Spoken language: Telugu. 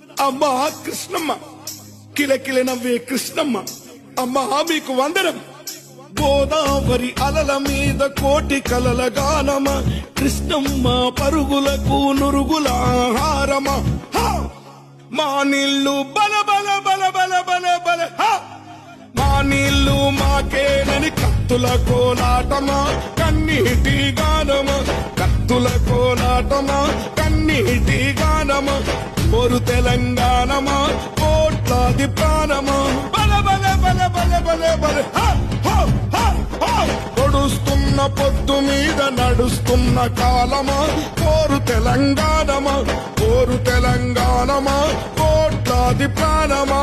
అమ్మా కృష్ణమ్మ, కిలకిల నవ్వే కృష్ణమ్మ, అమ్మా మీకు వందనం. గోదావరి అలల మీద కోటి కలల గానమ, కృష్ణమ్మ పరుగులకు నురుగుల ఆహారమా. మా నీళ్ళు బల బల బల బల బల బల, మా నీళ్ళు మాకేనని కత్తుల కోలాటమా, కన్నీటి గానమా, కత్తుల కోలాటమా, కన్నీటి గానమా. కోరు తెలంగాణమా, కోట్లాది ప్రాణమా, బల బల బల బల బల బల. నడుస్తున్న పొద్దు మీద నడుస్తున్న కాలమా, కోరు తెలంగాణమా, కోరు తెలంగాణమా, కోట్లాది ప్రాణమా.